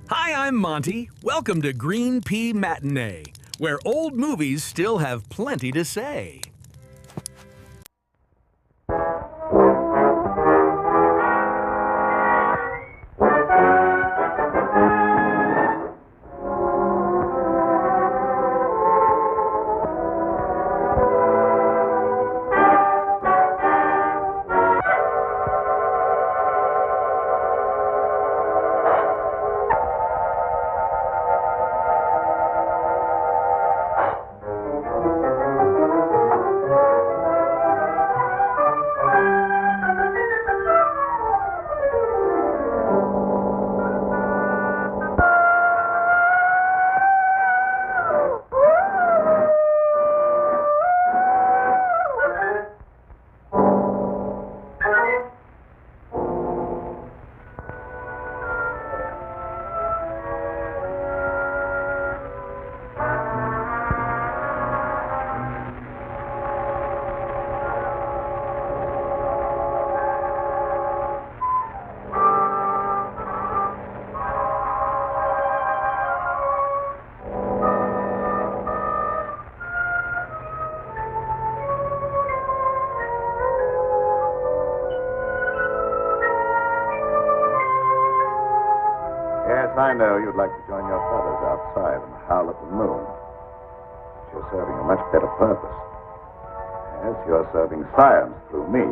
Hi, I'm Monty. Welcome to Green Pea Matinee, where old movies still have plenty to say. I know you'd like to join your brothers outside and howl at the moon. But you're serving a much better purpose. Yes, you're serving science through me.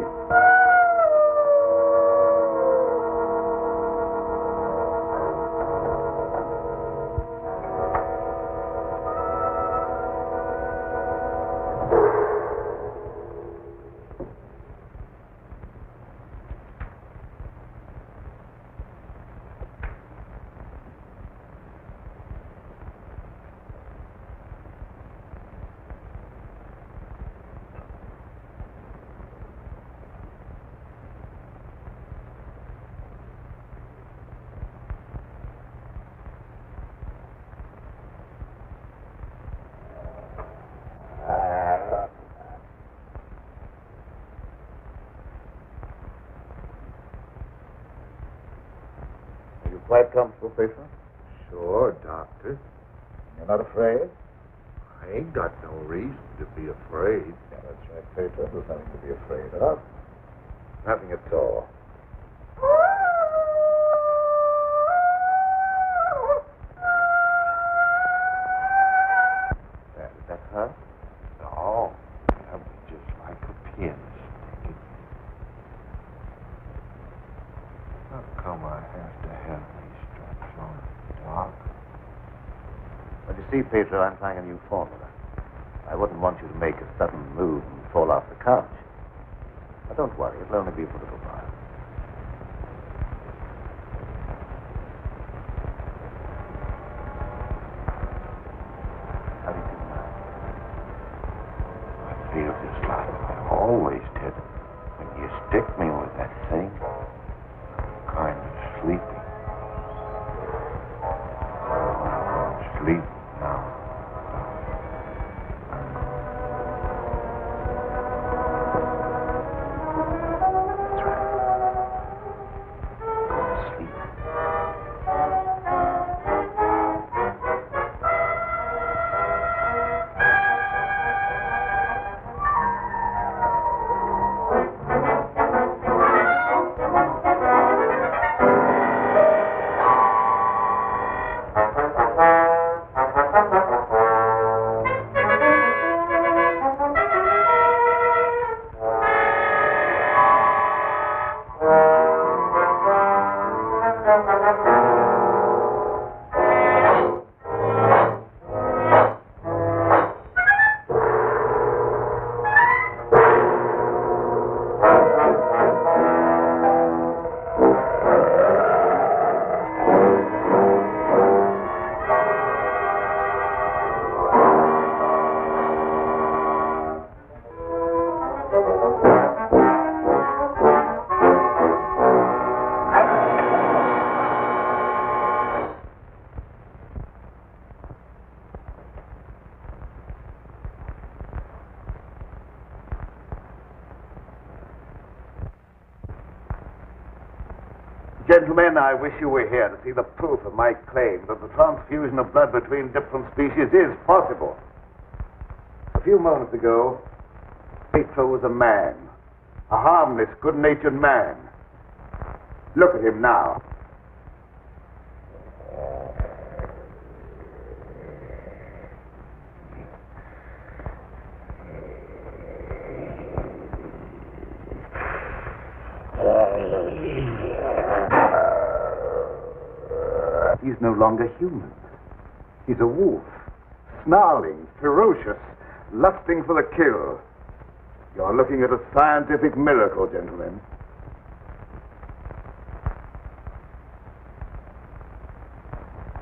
Quite comfortable, Petro? Sure, Doctor. You're not afraid? I ain't got no reason to be afraid. Yeah, that's right, Petro. There's nothing to be afraid of. Nothing at all. Did that hurt? No, that was just like a pin sticking. How come I have to have these straps on, Doc? Well, you see, Petro, I'm trying a new formula. I wouldn't want you to make a sudden move and fall off the couch. But don't worry, it'll only be for a little while. How do you feel now? I feel just like I always did when you stick me with that thing. I'm kind of sleepy. Sleep now. That's right. Gentlemen, I wish you were here to see the proof of my claim that the transfusion of blood between different species is possible. A few moments ago, Petro was a man. A harmless, good-natured man. Look at him now. He's no longer human. He's a wolf. Snarling, ferocious, lusting for the kill. You're looking at a scientific miracle, gentlemen.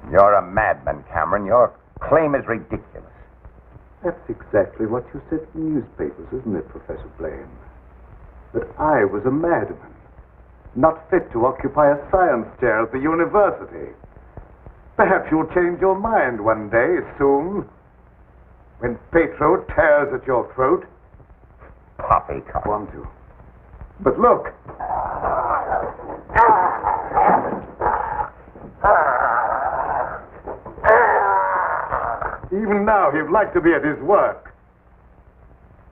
You're a madman, Cameron. Your claim is ridiculous. That's exactly what you said in the newspapers, isn't it, Professor Blaine? That I was a madman, not fit to occupy a science chair at the university. Perhaps you'll change your mind one day, soon, when Petro tears at your throat. Poppycock. Want to. But look. Even now, he'd like to be at his work.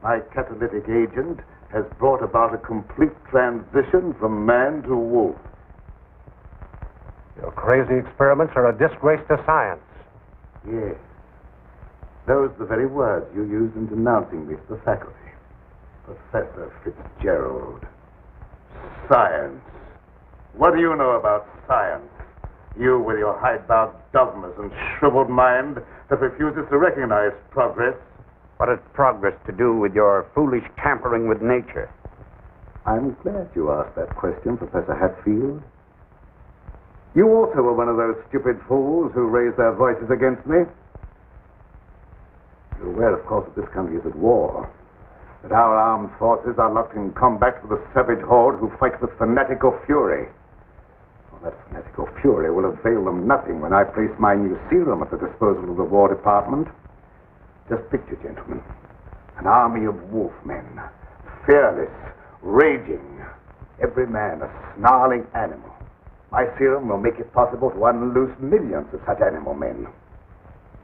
My catalytic agent has brought about a complete transition from man to wolf. Your crazy experiments are a disgrace to science. Yes. Those are the very words you used in denouncing me to the faculty. Professor Fitzgerald. Science. What do you know about science? You with your hidebound dogmas and shriveled mind that refuses to recognize progress. What has progress to do with your foolish tampering with nature? I'm glad you asked that question, Professor Hatfield. You also were one of those stupid fools who raised their voices against me. You're aware, of course, that this country is at war. That our armed forces are locked in combat with a savage horde who fight with fanatical fury. Well, that fanatical fury will avail them nothing when I place my new serum at the disposal of the War Department. Just picture, gentlemen, an army of wolfmen, fearless, raging, every man a snarling animal. My serum will make it possible to unloose millions of such animal men.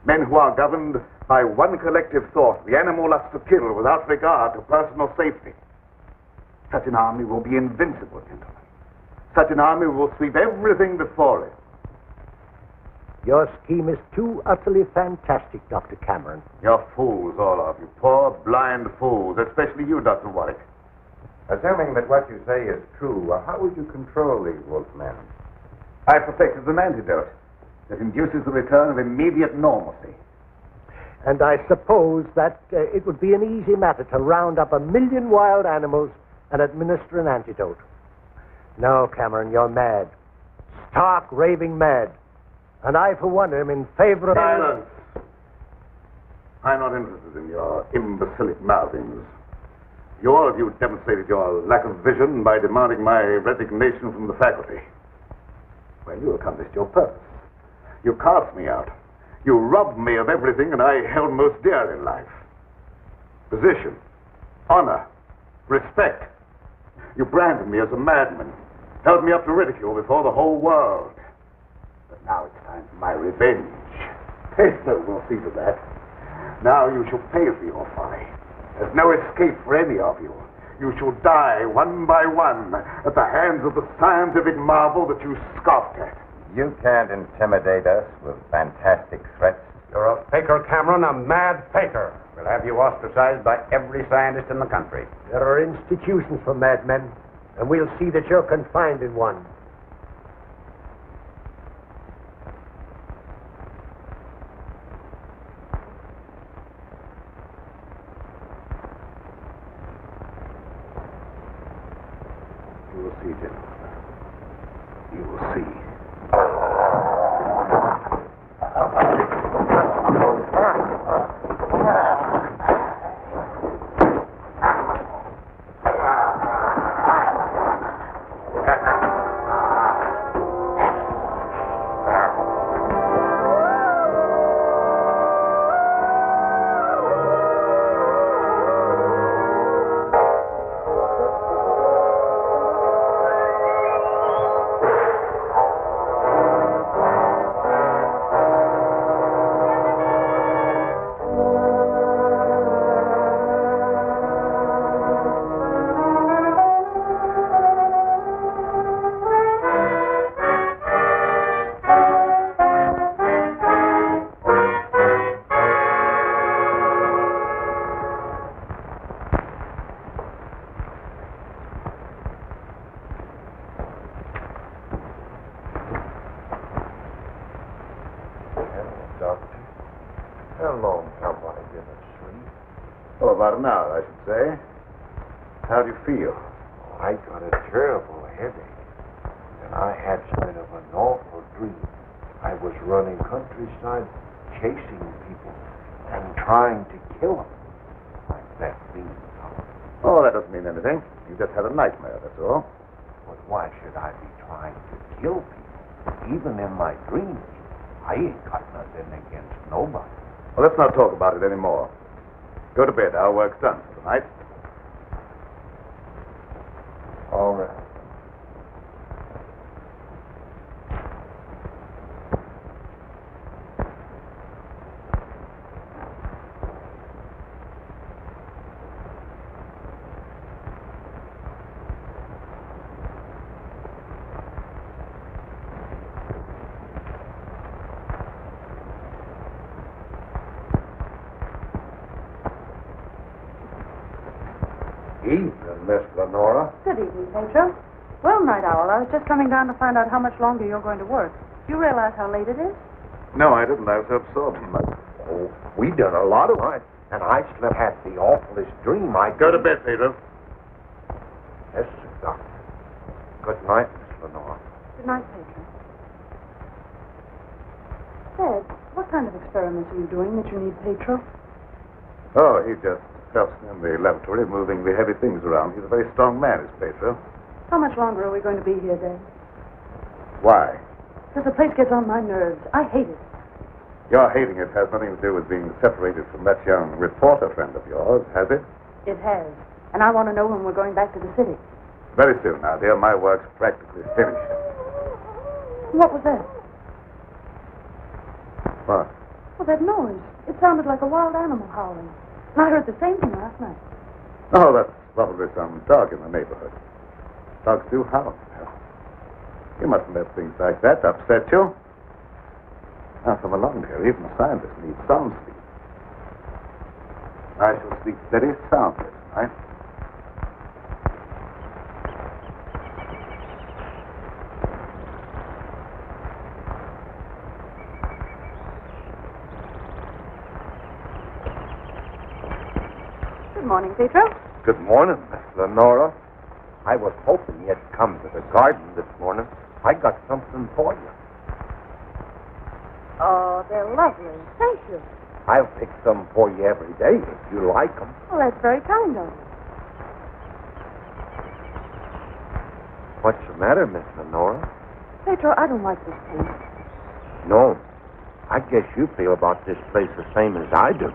Men who are governed by one collective thought, the animal lust to kill without regard to personal safety. Such an army will be invincible, gentlemen. Such an army will sweep everything before it. Your scheme is too utterly fantastic, Dr. Cameron. You're fools, all of you. Poor, blind fools, especially you, Dr. Warwick. Assuming that what you say is true, how would you control these wolfmen? I perfected an antidote that induces the return of immediate normalcy. And I suppose that it would be an easy matter to round up 1 million wild animals and administer an antidote. No, Cameron, you're mad. Stark, raving mad. And I, for one, am in favor of... Silence! I'm not interested in your imbecilic mouthings. All of you demonstrated your lack of vision by demanding my resignation from the faculty. Well, you accomplished your purpose. You cast me out. You robbed me of everything that I held most dear in life. Position, honor, respect. You branded me as a madman, held me up to ridicule before the whole world. But now it's time for my revenge. Petro will see to that. Now you shall pay for your folly. There's no escape for any of you. You shall die one by one at the hands of the scientific marvel that you scoffed at. You can't intimidate us with fantastic threats. You're a faker, Cameron, a mad faker. We'll have you ostracized by every scientist in the country. There are institutions for madmen, and we'll see that you're confined in one. You will see, gentlemen. You will see. Doctor. How long have I been asleep? Oh, about an hour, I should say. How do you feel? I got a terrible headache, and I had kind of an awful dream. I was running countryside, chasing people, and trying to kill them. Like that means. Oh, that doesn't mean anything. You just had a nightmare, that's all. But why should I be trying to kill people? Even in my dreams, I ain't got nothing against nobody. Well, let's not talk about it anymore. Go to bed. Our work's done for tonight. All right. Evening, Miss Lenora. Good evening, Petro. Well, Night Owl, I was just coming down to find out how much longer you're going to work. Do you realize how late it is? No, I didn't. I was absorbed in my... Oh, we done a lot of night, and I still had the awfulest dream. Go to bed, Pedro. Yes, sir, Doctor. Good night, Miss Lenora. Good night, Petro. Ted, what kind of experiments are you doing that you need Petro? Oh, he just helps in the laboratory, moving the heavy things around. He's a very strong man, is Petro. How much longer are we going to be here, Dad? Why? Because the place gets on my nerves. I hate it. Your hating it has nothing to do with being separated from that young reporter friend of yours, has it? It has. And I want to know when we're going back to the city. Very soon now, dear. My work's practically finished. What was that? What? Well, that noise. It sounded like a wild animal howling. And I heard the same thing last night. Oh, that's probably some dog in the neighborhood. Dogs do howl. You mustn't let things like that upset you. Now, from along here, even scientists need some sleep. I shall sleep very soundly tonight. Good morning, Petro. Good morning, Miss Lenora. I was hoping you'd come to the garden this morning. I got something for you. Oh, they're lovely. Thank you. I'll pick some for you every day if you like them. Well, that's very kind of you. What's the matter, Miss Lenora? Petro, I don't like this place. No. I guess you feel about this place the same as I do.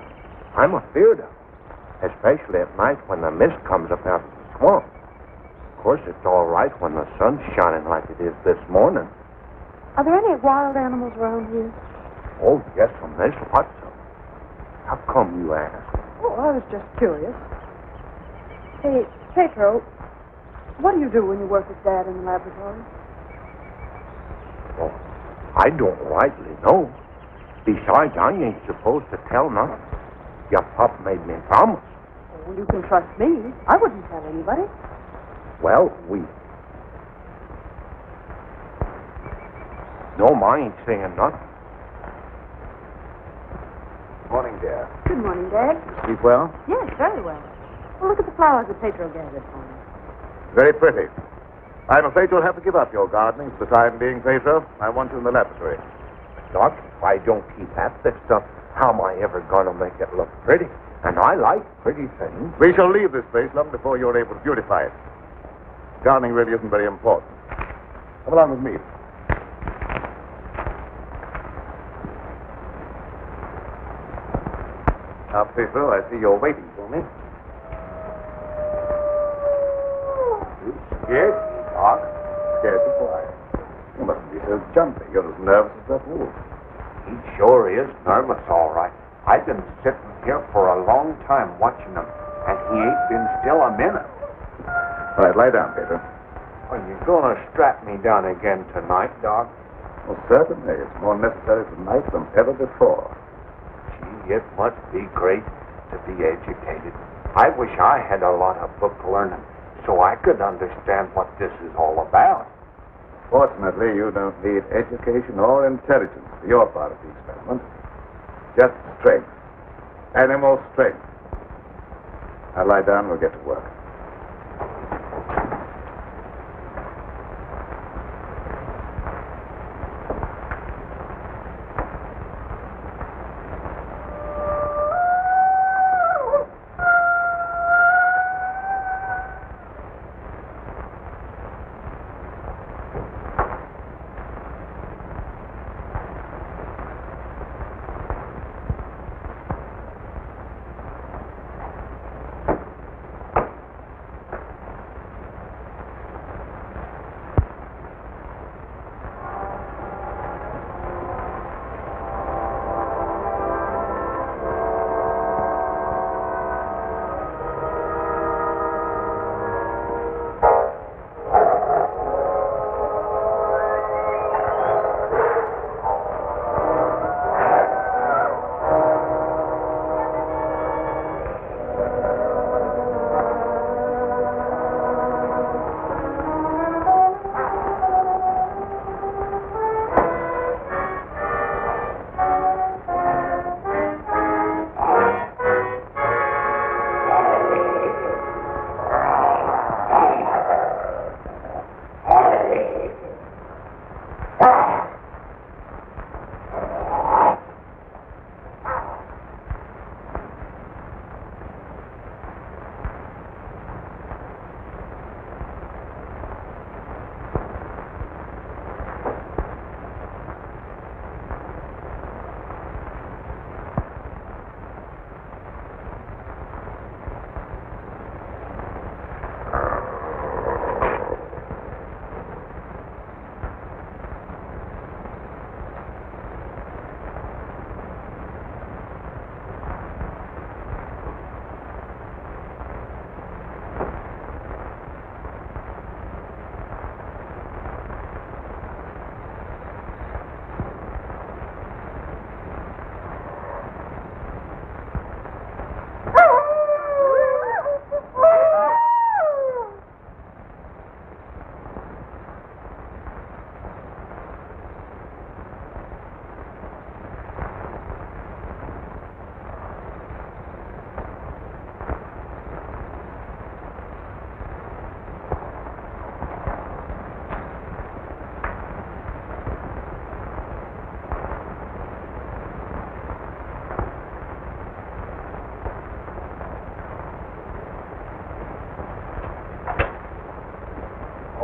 I'm afeard of it, especially at night when the mist comes up out of the swamp. Of course, it's all right when the sun's shining like it is this morning. Are there any wild animals around here? Oh, yes, there's lots of them. How come you ask? Oh, I was just curious. Hey, Petro, what do you do when you work with Dad in the laboratory? Oh, I don't rightly know. Besides, I ain't supposed to tell nothing. Your pup made me promise. Oh, you can trust me. I wouldn't tell anybody. Well, No, I ain't saying nothing. Morning, dear. Good morning, Dad. Sleep well? Yes, very well. Well, look at the flowers that Petro gathered for me. Very pretty. I'm afraid you'll have to give up your gardening for the time being, Petro. I want you in the laboratory. Doc, if I don't keep at this stuff, how am I ever going to make it look pretty? And I like pretty things. We shall leave this place long before you're able to beautify it. Gardening really isn't very important. Come along with me. Now, Petro, I see you're waiting for me. You scared me, Doc. Scared you, boy. You mustn't be so jumpy. You're as nervous as that wolf. He sure is nervous, all right. I've been sitting here for a long time watching him, and he ain't been still a minute. All right, lie down, Petro. Are you going to strap me down again tonight, Doc? Well, certainly. It's more necessary tonight than ever before. Gee, it must be great to be educated. I wish I had a lot of book learning so I could understand what this is all about. Fortunately, you don't need education or intelligence for your part of the experiment. Just strength. Animal strength. Now lie down, we'll get to work.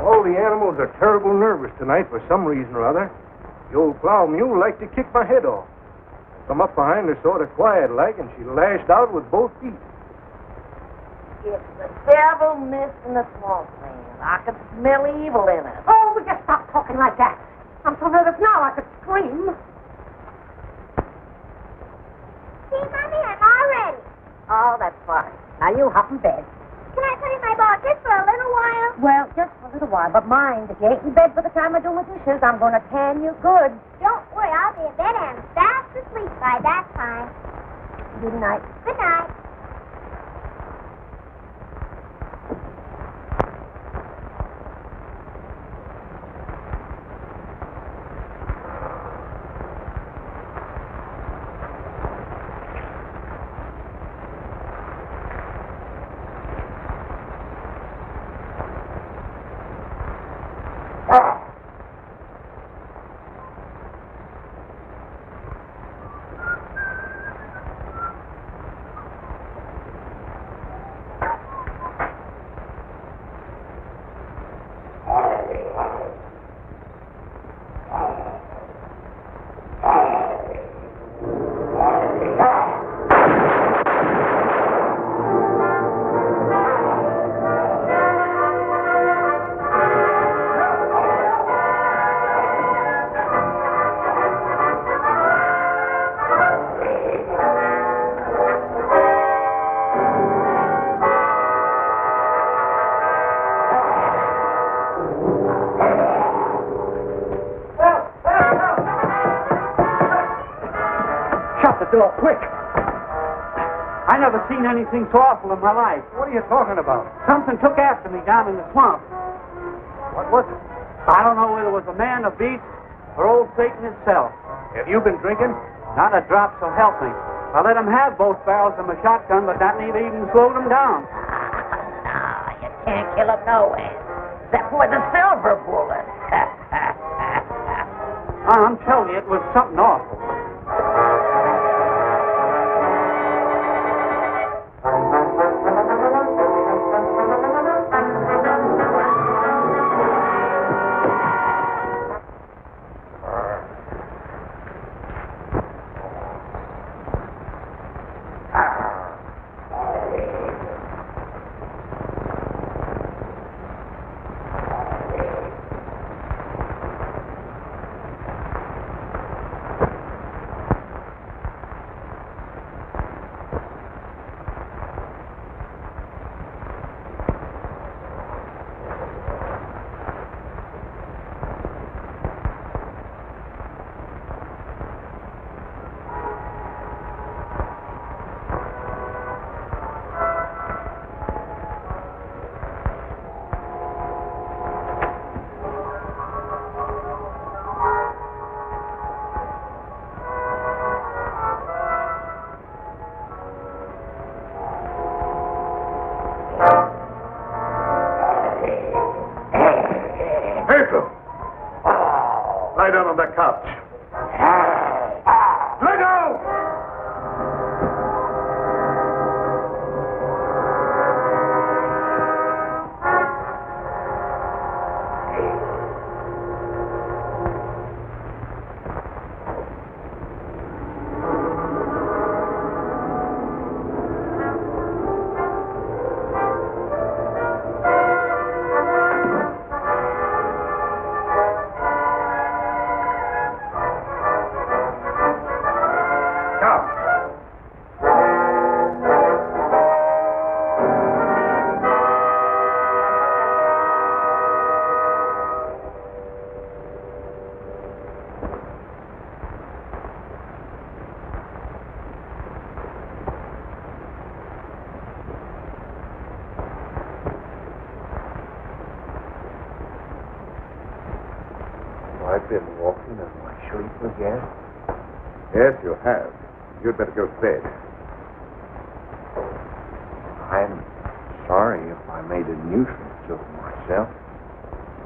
All the animals are terrible nervous tonight for some reason or other. The old plow mule liked to kick my head off. I come up behind her sort of quiet-like, and she lashed out with both feet. It's the devil mist in the swamp, man. I could smell evil in it. Oh, will you stop talking like that? I'm so nervous now I could scream. See, Mommy, I'm all ready. Oh, that's fine. Now you hop in bed. Can I put in my ball just for a little while? Well, just for a little while, but mind, if you ain't in bed by the time I do my dishes, I'm going to tan you good. Don't worry, I'll be in bed and fast asleep by that time. Good night. Good night. door, quick! I never seen anything so awful in my life. What are you talking about? Something took after me down in the swamp. What was it? I don't know whether it was a man, a beast, or old Satan himself. Have you been drinking? Not a drop, so help me. I let them have both barrels of my shotgun, but that neither even slowed them down. No, you can't kill them nowhere. Except with the silver bullet. I'm telling you, it was something awful. Petro! Lie down on that couch. Lie down! I've been walking in my sleep again. Yes, you have. You'd better go to bed. I'm sorry if I made a nuisance of myself.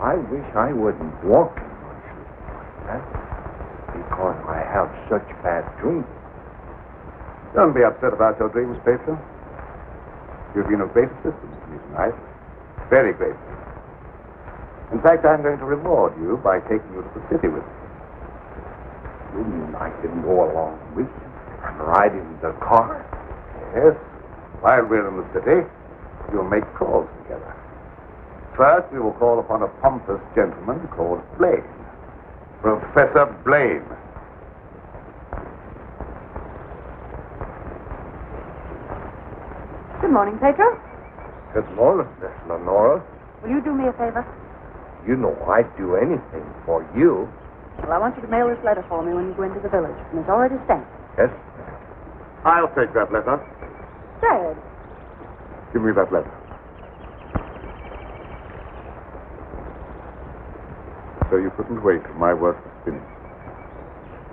I wish I wouldn't walk in my sleep like that, because I have such bad dreams. Don't be upset about your dreams, Petro. You've been of great assistance to me tonight. Very grateful. In fact, I'm going to reward you by taking you to the city with me. You mean I can go along with you and ride in the car? Yes. While we're in the city, you'll make calls together. First, we will call upon a pompous gentleman called Blaine. Professor Blaine. Good morning, Petro. Good morning, Miss Lenora. Will you do me a favor? You know I'd do anything for you. Well, I want you to mail this letter for me when you go into the village. And it's already stamped. Yes? I'll take that letter. Dad. Give me that letter. So you couldn't wait till my work was finished.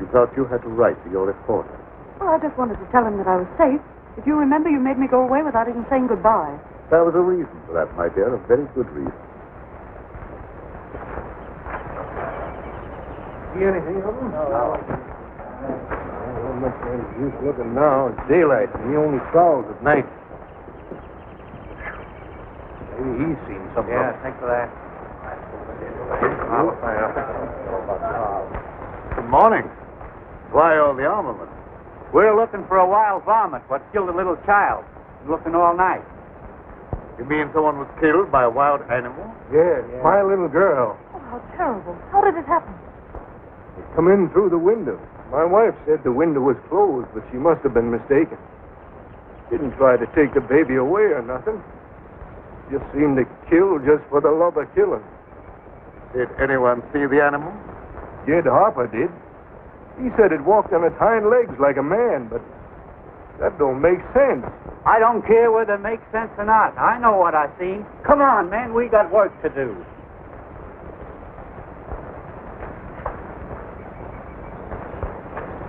You thought you had to write to your reporter. Well, I just wanted to tell him that I was safe. If you remember, you made me go away without even saying goodbye. There was a reason for that, my dear, a very good reason. See anything of him? No. Not much use looking now. It's daylight, and he only prowls at night. Maybe he's seen something. Yeah, thanks for that. Good morning. Why all the armament? We're looking for a wild varmint what killed a little child. Been looking all night. You mean someone was killed by a wild animal? Yeah, my little girl. Oh, how terrible. How did it happen? It come in through the window. My wife said the window was closed, but she must have been mistaken. Didn't try to take the baby away or nothing. Just seemed to kill just for the love of killing. Did anyone see the animal? Jed Harper did. He said it walked on its hind legs like a man, but that don't make sense. I don't care whether it makes sense or not. I know what I seen. Come on, man, we got work to do.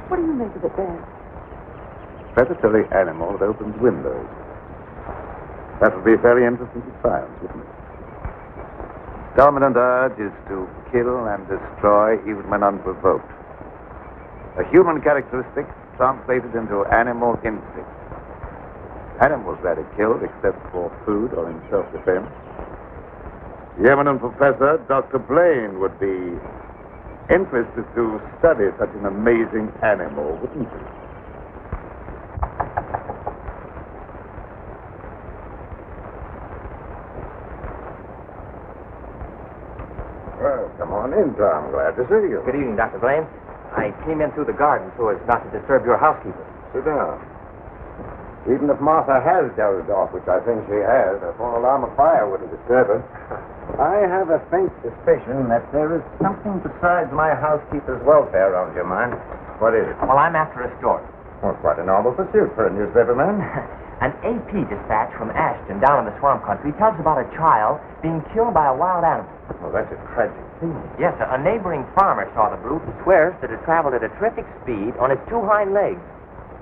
What do you make of it, Dad? Predatory animal that opens windows. That would be very interesting to science, wouldn't it? Dominant urge is to kill and destroy even when unprovoked. A human characteristic translated into animal instinct. Animals rarely killed except for food or in self-defense. The eminent professor, Dr. Blaine, would be interested to study such an amazing animal, wouldn't he? Well, come on in, Tom. Glad to see you. Good evening, Dr. Blaine. I came in through the garden so as not to disturb your housekeeper. Sit down. Even if Martha has dozed off, which I think she has, a full alarm of fire wouldn't disturb her. I have a faint suspicion that there is something besides my housekeeper's welfare on your mind. What is it? Well, I'm after a story. Well, quite a novel pursuit for a newspaperman. An AP dispatch from Ashton down in the swamp country tells about a child being killed by a wild animal. Well, that's a tragic thing. Yes, a neighboring farmer saw the brute and swears that it traveled at a terrific speed on its two hind legs.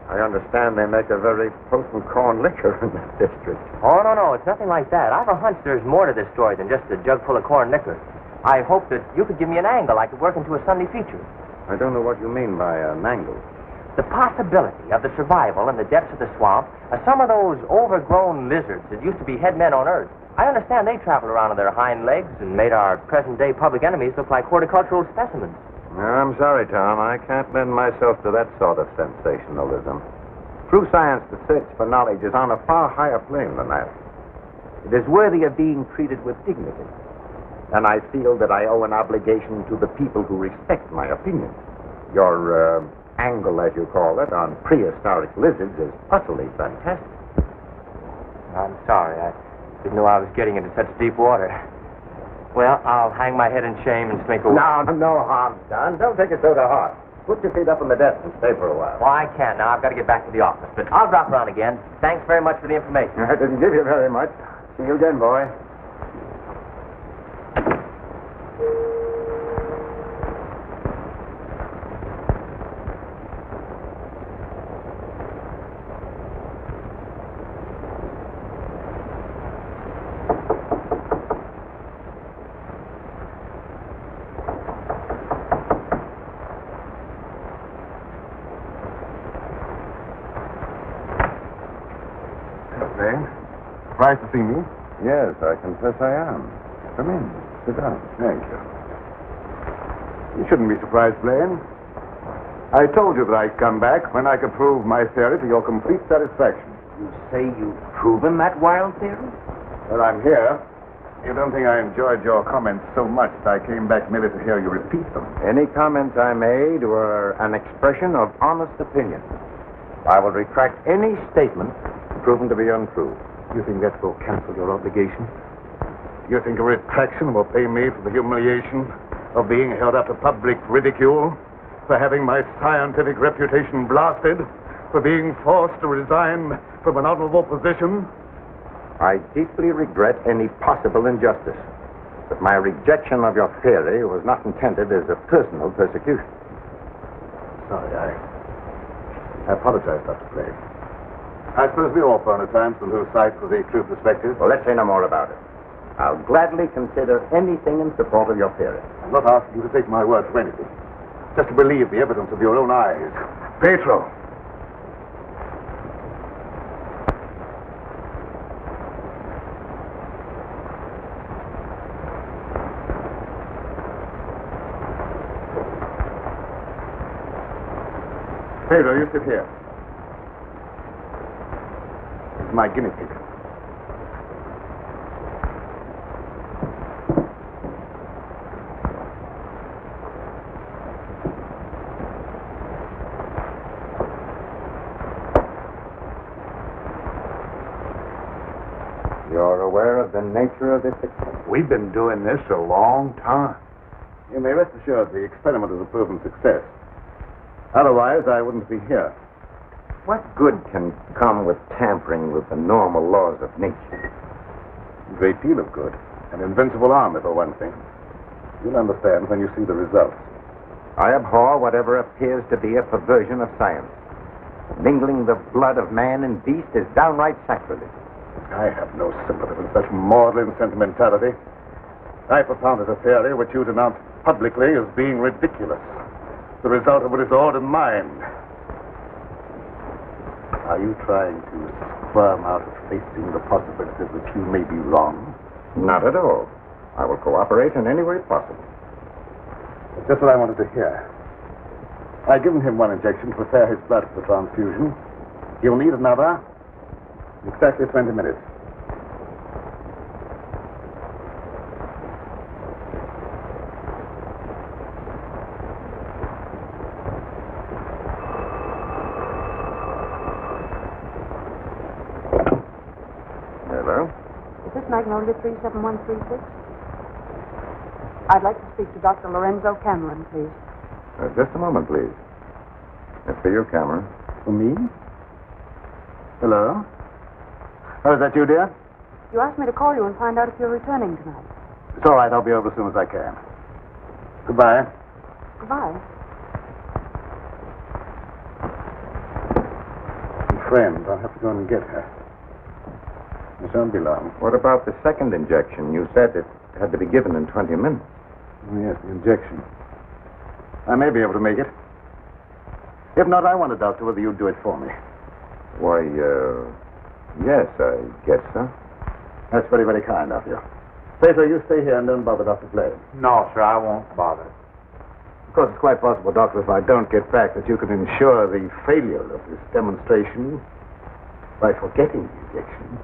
I understand they make a very potent corn liquor in that district. Oh, no, it's nothing like that. I've a hunch there's more to this story than just a jug full of corn liquor. I hope that you could give me an angle I could work into a Sunday feature. I don't know what you mean by an angle. The possibility of the survival in the depths of the swamp of some of those overgrown lizards that used to be head men on Earth. I understand they traveled around on their hind legs and made our present-day public enemies look like horticultural specimens. I'm sorry, Tom. I can't lend myself to that sort of sensationalism. True science, the search for knowledge, is on a far higher plane than that. It is worthy of being treated with dignity. And I feel that I owe an obligation to the people who respect my opinion. Your angle, as you call it, on prehistoric lizards is utterly fantastic. I'm sorry. I didn't know I was getting into such deep water. Well, I'll hang my head in shame and slink away. No harm's done. Don't take it so to heart. Put your feet up on the desk and stay for a while. Well, I can't now. I've got to get back to the office. But I'll drop around again. Thanks very much for the information. I didn't give you very much. See you again, boy. Surprised to see me? Yes, I confess I am. Come in. Sit down. Thank you. You shouldn't be surprised, Blaine. I told you that I'd come back when I could prove my theory to your complete satisfaction. You say you've proven that wild theory? Well, I'm here. You don't think I enjoyed your comments so much that I came back merely to hear you repeat them? Any comments I made were an expression of honest opinion. I will retract any statement proven to be untrue. You think that will cancel your obligation? You think a retraction will pay me for the humiliation of being held up to public ridicule, for having my scientific reputation blasted, for being forced to resign from an honorable position? I deeply regret any possible injustice, but my rejection of your theory was not intended as a personal persecution. Sorry, I apologize, Dr. Craig. I suppose we all prone at times to lose sight of the true perspective. Well, let's say no more about it. I'll gladly consider anything in support of your theory. I'm not asking you to take my word for anything. Just to believe the evidence of your own eyes. Petro! Pedro, you sit here. This is my guinea pig. You're aware of the nature of this experiment? We've been doing this a long time. You may rest assured the experiment is a proven success. Otherwise, I wouldn't be here. What good can come with tampering with the normal laws of nature? A great deal of good. An invincible army, for one thing. You'll understand when you see the results. I abhor whatever appears to be a perversion of science. Mingling the blood of man and beast is downright sacrilege. I have no sympathy with such maudlin sentimentality. I propounded a theory which you denounced publicly as being ridiculous. The result of it is all in mind. Are you trying to squirm out of facing the possibility that you may be wrong? Not at all. I will cooperate in any way possible. That's just what I wanted to hear. I've given him one injection to prepare his blood for transfusion. He'll need another in exactly 20 minutes. Hello? Is this Magnolia 37136? I'd like to speak to Dr. Lorenzo Cameron, please. Just a moment, please. It's for you, Cameron. For me? Hello? Oh, is that you, dear? You asked me to call you and find out if you're returning tonight. It's all right. I'll be over as soon as I can. Goodbye. Goodbye. Friend, I'll have to go and get her. It won't be long. What about the second injection? You said it had to be given in 20 minutes. Oh, yes, the injection. I may be able to make it. If not, I want a doctor whether you'd do it for me. Why, yes, I guess so. That's very, very kind of you. Petro, you stay here and don't bother Dr. Blade. No, sir, I won't bother. Of course, it's quite possible, Doctor, if I don't get back, that you can ensure the failure of this demonstration by forgetting the injection.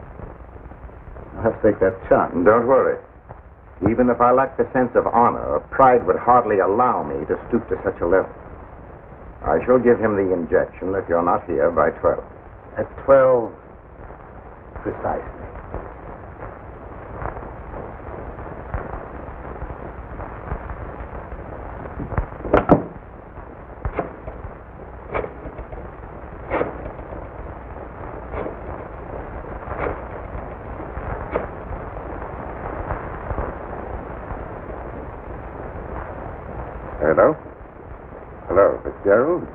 I'll have to take that chance. Don't worry. Even if I lacked the sense of honor, pride would hardly allow me to stoop to such a level. I shall give him the injection if you're not here by 12. At 12, precisely. Hello? Hello, Fitzgerald?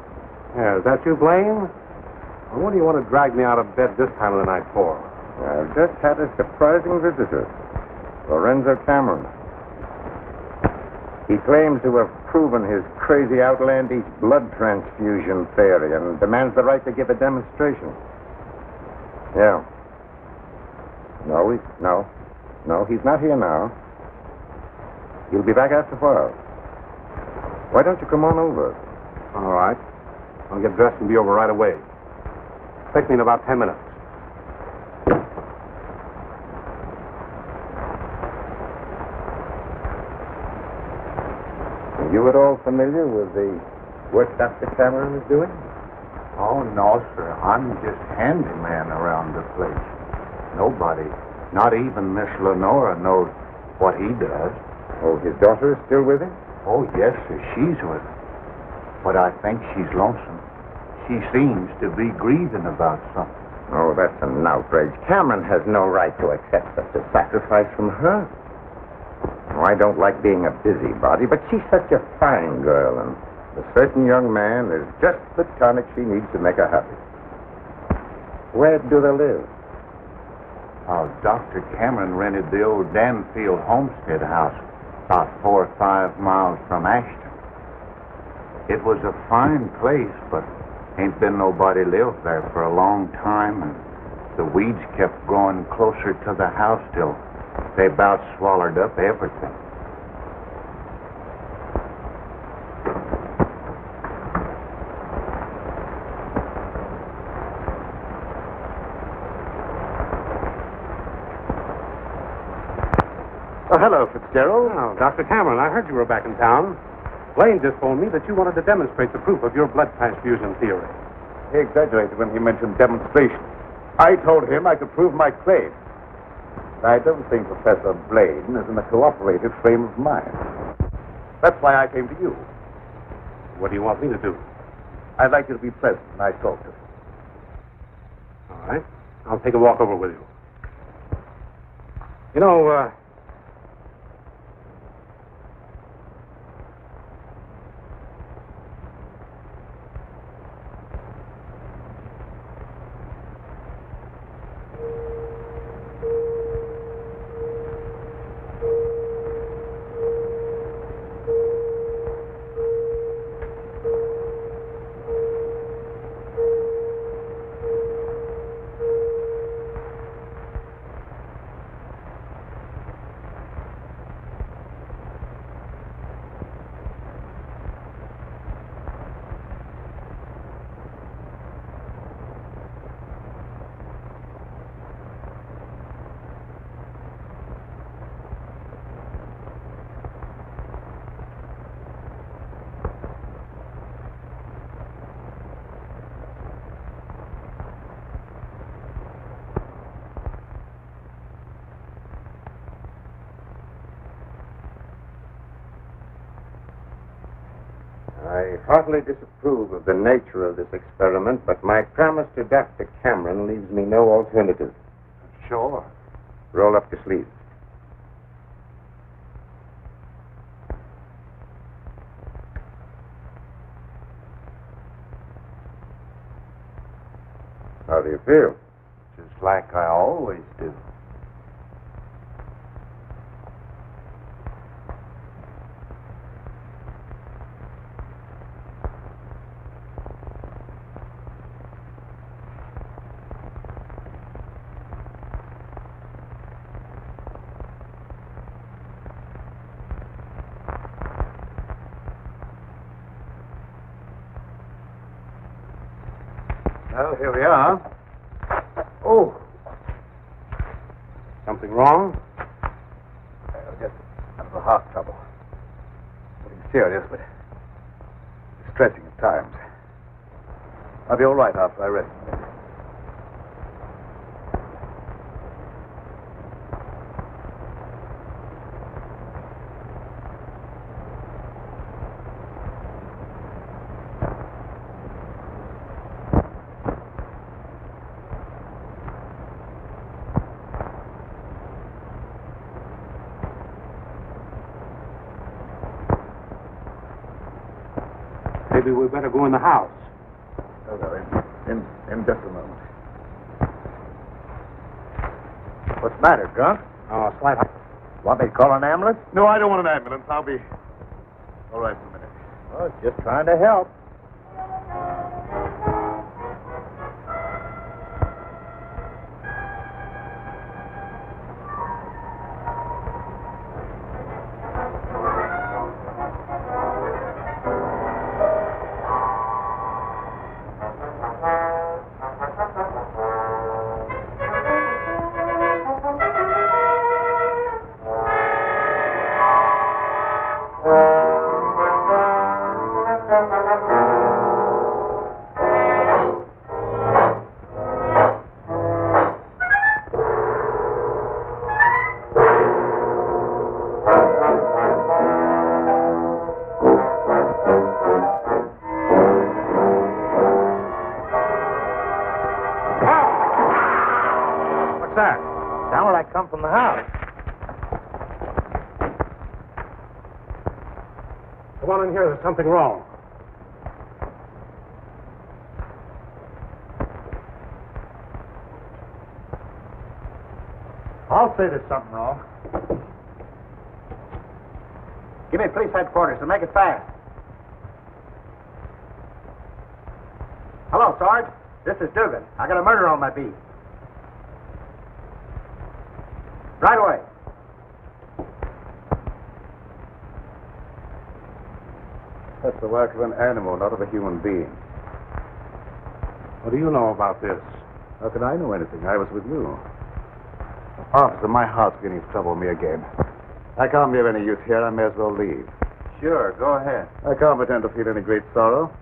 Yeah, is that you, Blaine? Well, what do you want to drag me out of bed this time of the night for? I've just had a surprising visitor, Lorenzo Cameron. He claims to have proven his crazy, outlandish blood transfusion theory and demands the right to give a demonstration. Yeah. No, he's not here now. He'll be back after 12. Why don't you come on over? All right. I'll get dressed and be over right away. Take me in about 10 minutes. Are you at all familiar with the work Dr. Cameron is doing? Oh, no, sir. I'm just handyman around the place. Nobody, not even Miss Lenora, knows what he does. Oh, his daughter is still with him? Oh, yes, sir. She's with him. But I think she's lonesome. She seems to be grieving about something. Oh, that's an outrage. Cameron has no right to accept such a sacrifice from her. Oh, I don't like being a busybody, but she's such a fine girl, and a certain young man is just the tonic she needs to make her happy. Where do they live? Oh, Dr. Cameron rented the old Danfield homestead house about 4 or 5 miles from Ashton. It was a fine place, but ain't been nobody lived there for a long time, and the weeds kept growing closer to the house till they about swallowed up everything. Oh, hello, Fitzgerald. Oh, Dr. Cameron, I heard you were back in town. Blaine just told me that you wanted to demonstrate the proof of your blood transfusion theory. He exaggerated when he mentioned demonstration. I told him I could prove my claim. I don't think Professor Blaine is in a cooperative frame of mind. That's why I came to you. What do you want me to do? I'd like you to be present when I talk to him. All right. I'll take a walk over with you. You know, heartily disapprove of the nature of this experiment, but my promise to Dr. Cameron leaves me no alternative. Sure. Roll up your sleeves. How do you feel? Just like I always do. Well, here we are. Oh. Something wrong? Just a little heart trouble. Nothing serious, but distressing at times. I'll be all right after I rest. Maybe we better go in the house. Oh, well, in just a moment. What's the matter, drunk? Oh, slight. Want me to call an ambulance? No, I don't want an ambulance. I'll be all right for a minute. Oh, just trying to help. Sounded like come from the house. Come on in here. There's something wrong. I'll say there's something wrong. Give me police headquarters and make it fast. Hello, Sarge. This is Dugan. I got a murder on my beat. Right away. That's the work of an animal, not of a human being. What do you know about this? How could I know anything? I was with you. Officer, my heart's beginning to trouble me again. I can't be of any use here. I may as well leave. Sure, go ahead. I can't pretend to feel any great sorrow.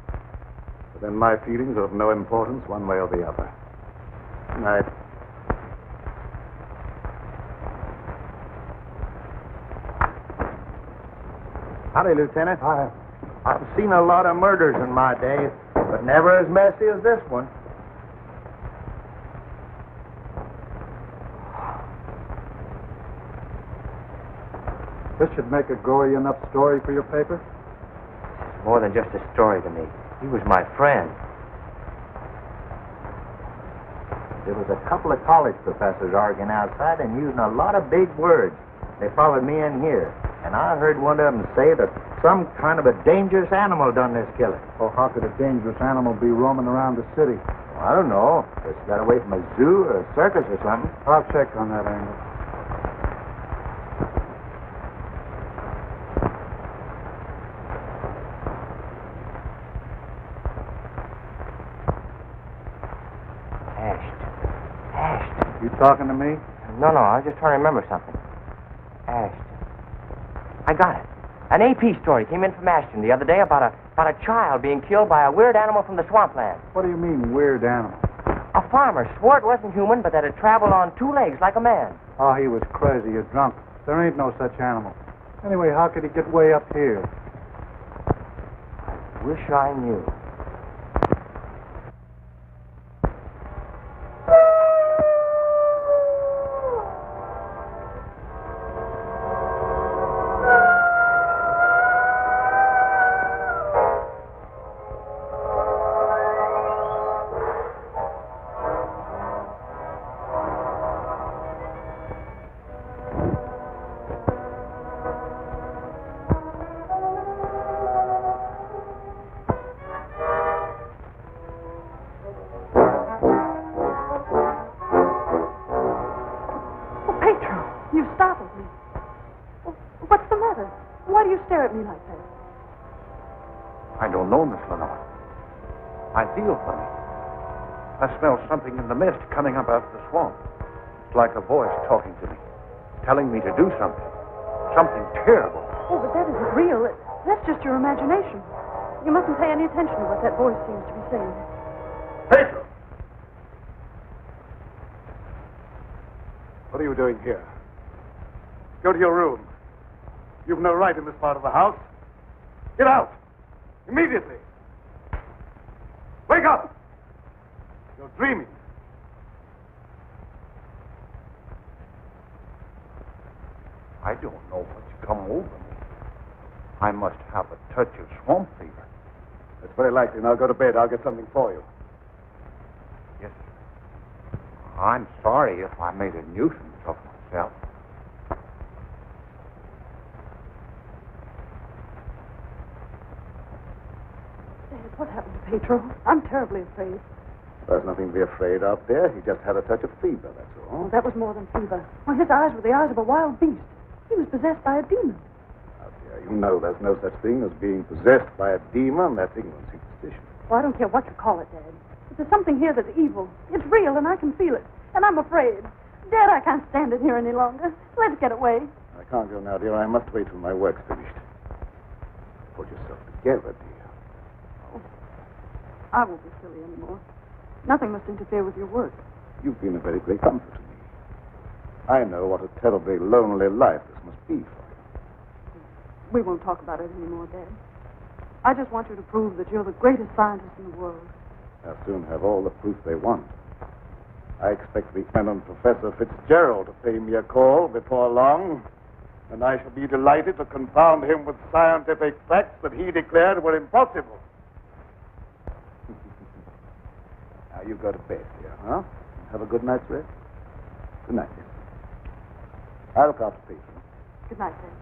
But then my feelings are of no importance one way or the other. Good night. Howdy, Lieutenant. I've seen a lot of murders in my day, but never as messy as this one. This should make a gory enough story for your paper. It's more than just a story to me. He was my friend. There was a couple of college professors arguing outside and using a lot of big words. They followed me in here, and I heard one of them say that some kind of a dangerous animal done this killing. Oh, how could a dangerous animal be roaming around the city? Well, I don't know. Just got away from a zoo or a circus or something. I'll check on that angle. Ashton. You talking to me? No, I was just trying to remember something. Ashton. I got it. An AP story came in from Ashton the other day about a child being killed by a weird animal from the swampland. What do you mean, weird animal? A farmer swore it wasn't human, but that it traveled on two legs like a man. Oh, he was crazy or drunk. There ain't no such animal. Anyway, how could he get way up here? I Wish I knew. I don't know, Miss Lenore. I feel funny. I smell something in the mist coming up out of the swamp. It's like a voice talking to me, telling me to do something. Something terrible. Oh, but that isn't real. That's just your imagination. You mustn't pay any attention to what that voice seems to be saying. Petro! What are you doing here? Go to your room. You've no right in this part of the house. Get out! Immediately! Wake up! You're dreaming. I don't know what's come over me. I must have a touch of swamp fever. That's very likely. Now go to bed. I'll get something for you. Yes. I'm sorry if I made a nuisance of myself. Dad, what happened to Petro? I'm terribly afraid. There's nothing to be afraid of, dear. He just had a touch of fever, that's all. Oh, that was more than fever. Well, his eyes were the eyes of a wild beast. He was possessed by a demon. Now, dear, you know there's no such thing as being possessed by a demon. That's ignorant superstition. Well, I don't care what you call it, Dad. But there's something here that's evil. It's real, and I can feel it. And I'm afraid. Dad, I can't stand it here any longer. Let's get away. I can't go now, dear. I must wait till my work's finished. Put yourself together, dear. Oh, I won't be silly anymore. Nothing must interfere with your work. You've been a very great comfort to me. I know what a terribly lonely life this must be for you. We won't talk about it anymore, Dad. I just want you to prove that you're the greatest scientist in the world. They'll soon have all the proof they want. I expect the eminent Professor Fitzgerald to pay me a call before long, and I shall be delighted to confound him with scientific facts that he declared were impossible. Now you go to bed, dear, huh? Have a good night's rest. Good night, dear. I'll look after Petro. Good night, Dad.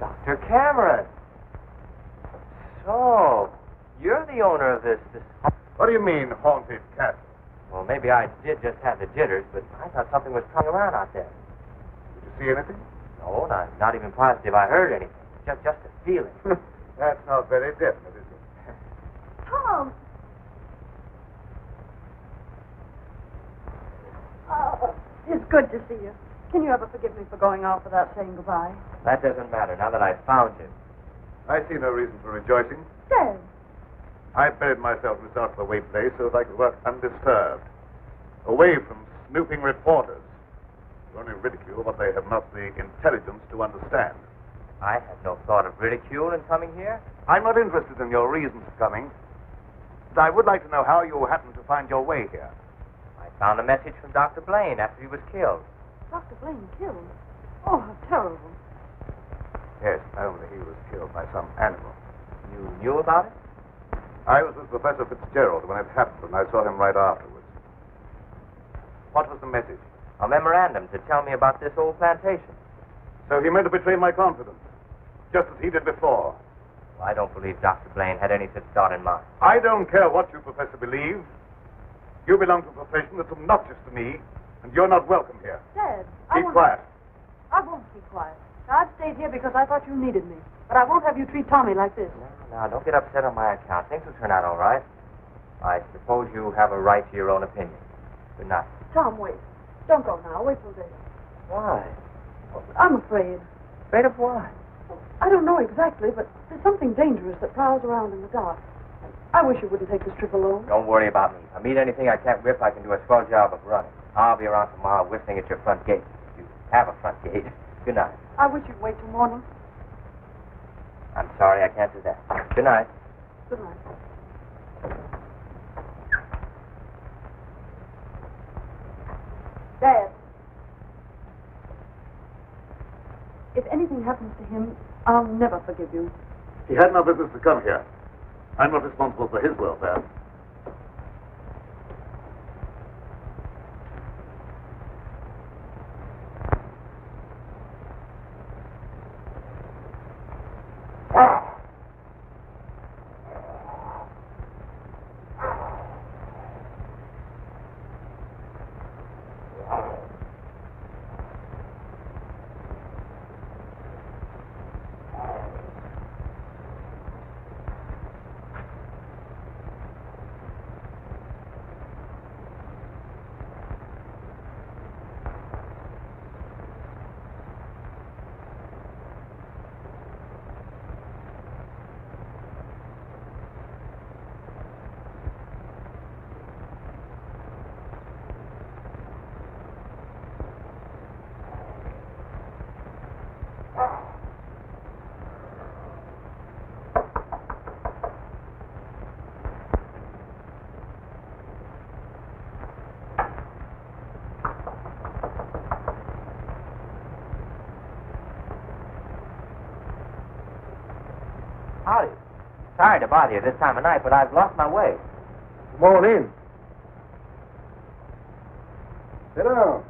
Dr. Cameron. So, you're the owner of this. What do you mean, haunted castle? Well, maybe I did just have the jitters, but I thought something was coming around out there. Did you see anything? No, not even positive I heard anything. Just a feeling. That's not very definite, is it? Tom! Oh, it's good to see you. Can you ever forgive me for going off without saying goodbye? That doesn't matter now that I've found him. I see no reason for rejoicing. Dad! I buried myself in this out-of-the-way place so that I could work undisturbed, away from snooping reporters who only ridicule what they have not the intelligence to understand. I had no thought of ridicule in coming here. I'm not interested in your reasons for coming, but I would like to know how you happened to find your way here. I found a message from Dr. Blaine after he was killed. Dr. Blaine killed? Oh, how terrible. Yes, only he was killed by some animal. You knew about it? I was with Professor Fitzgerald when it happened, and I saw him right afterwards. What was the message? A memorandum to tell me about this old plantation. So he meant to betray my confidence, just as he did before. Well, I don't believe Dr. Blaine had any such thought in mind. I don't care what you, Professor, believe. You belong to a profession that's obnoxious to me, and you're not welcome here. Dad, Keep quiet. I won't keep quiet. I've stayed here because I thought you needed me. But I won't have you treat Tommy like this. No, don't get upset on my account. Things will turn out all right. I suppose you have a right to your own opinion. Good night. Tom, wait. Don't go now. Wait till day. Why? I'm afraid. Afraid of what? I don't know exactly, but there's something dangerous that prowls around in the dark. I wish you wouldn't take this trip alone. Don't worry about me. If I meet anything I can't whip, I can do a swell job of running. I'll be around tomorrow whistling at your front gate. If you have a front gate. Good night. I wish you'd wait till morning. I'm sorry I can't do that. Good night. Good night. Dad. If anything happens to him, I'll never forgive you. He had no business to come here. I'm not responsible for his welfare. Howdy. Sorry to bother you this time of night, but I've lost my way. Come on in. Sit down.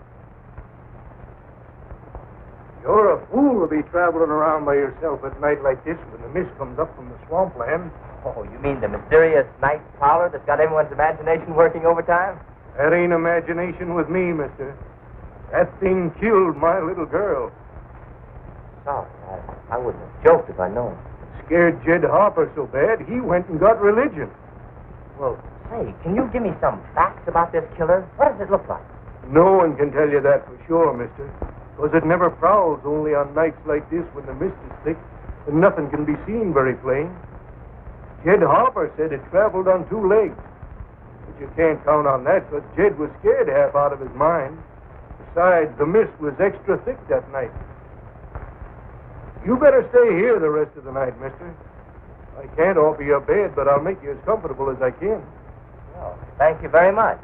You're a fool to be traveling around by yourself at night like this when the mist comes up from the swampland. Oh, you mean the mysterious night prowler that's got everyone's imagination working overtime? That ain't imagination with me, mister. That thing killed my little girl. Sorry, I wouldn't have joked if I'd known. Scared Jed Harper so bad, he went and got religion. Well, say, can you give me some facts about this killer? What does it look like? No one can tell you that for sure, mister. Because it never prowls only on nights like this when the mist is thick and nothing can be seen very plain. Jed Harper said it traveled on 2 legs. But you can't count on that because Jed was scared half out of his mind. Besides, the mist was extra thick that night. You better stay here the rest of the night, mister. I can't offer you a bed, but I'll make you as comfortable as I can. Well, thank you very much.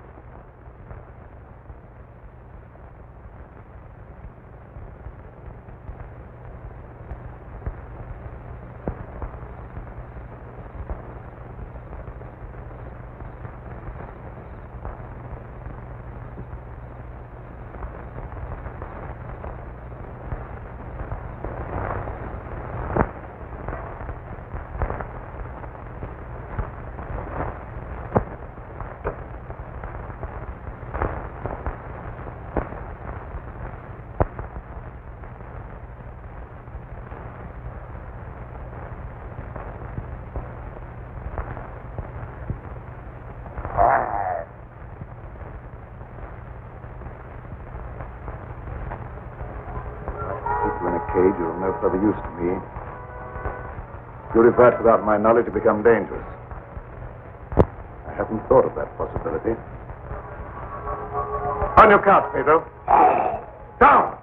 you in a cage, you're of no further use to me. Purified without my knowledge, you become dangerous. I haven't thought of that possibility. On your couch, Petro. Down!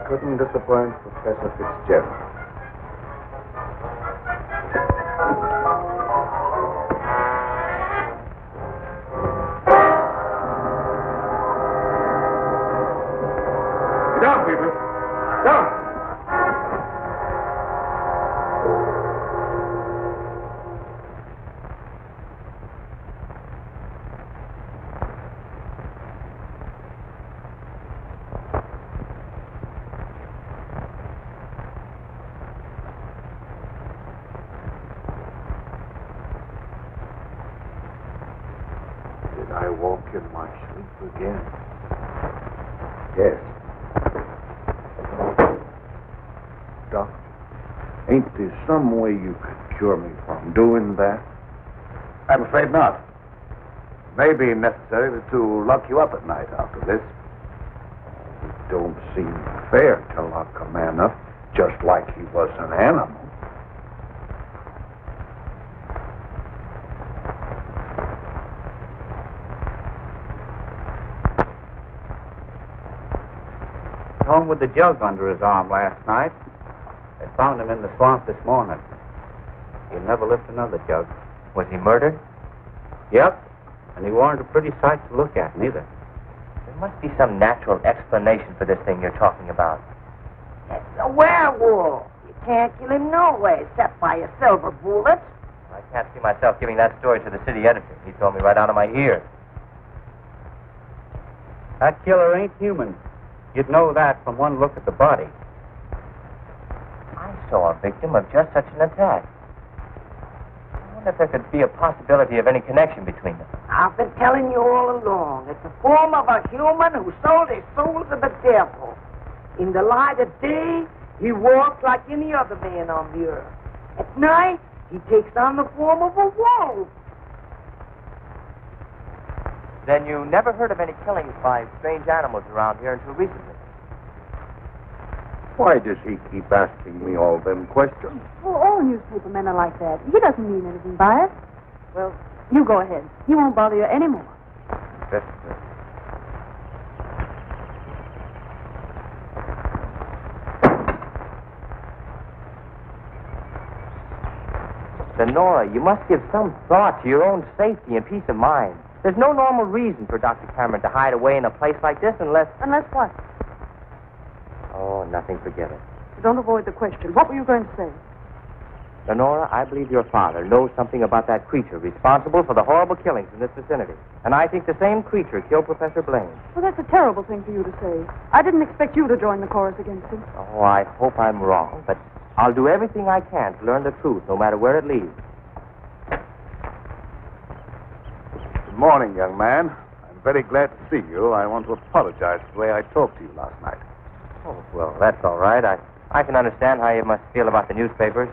Couldn't disappoint Professor Fitzgerald. Get down, people. Down. I walk in my sleep again. Yes. Doctor, ain't there some way you could cure me from doing that? I'm afraid not. It may be necessary to lock you up at night after this. It don't seem fair to lock a man up just like he was an animal. Home with the jug under his arm last night. They found him in the swamp this morning. He'll never lift another jug. Was he murdered? Yep. And he weren't a pretty sight to look at, neither. There must be some natural explanation for this thing you're talking about. It's a werewolf. You can't kill him no way except by a silver bullet. I can't see myself giving that story to the city editor. He told me right out of my ear. That killer ain't human. You'd know that from one look at the body. I saw a victim of just such an attack. I wonder if there could be a possibility of any connection between them. I've been telling you all along. It's the form of a human who sold his soul to the devil. In the light of day, he walks like any other man on the earth. At night, he takes on the form of a wolf. Then you never heard of any killings by strange animals around here until recently? Why does he keep asking me all them questions? Well, all newspaper men are like that. He doesn't mean anything by it. Well, you go ahead. He won't bother you anymore. Sonora, you must give some thought to your own safety and peace of mind. There's no normal reason for Dr. Cameron to hide away in a place like this unless... Unless what? Oh, nothing, forget it. Don't avoid the question. What were you going to say? Lenora, I believe your father knows something about that creature responsible for the horrible killings in this vicinity. And I think the same creature killed Professor Blaine. Well, that's a terrible thing for you to say. I didn't expect you to join the chorus against him. Oh, I hope I'm wrong, but I'll do everything I can to learn the truth, no matter where it leads. Good morning, young man. I'm very glad to see you. I want to apologize for the way I talked to you last night. Oh, well, that's all right. I can understand how you must feel about the newspapers.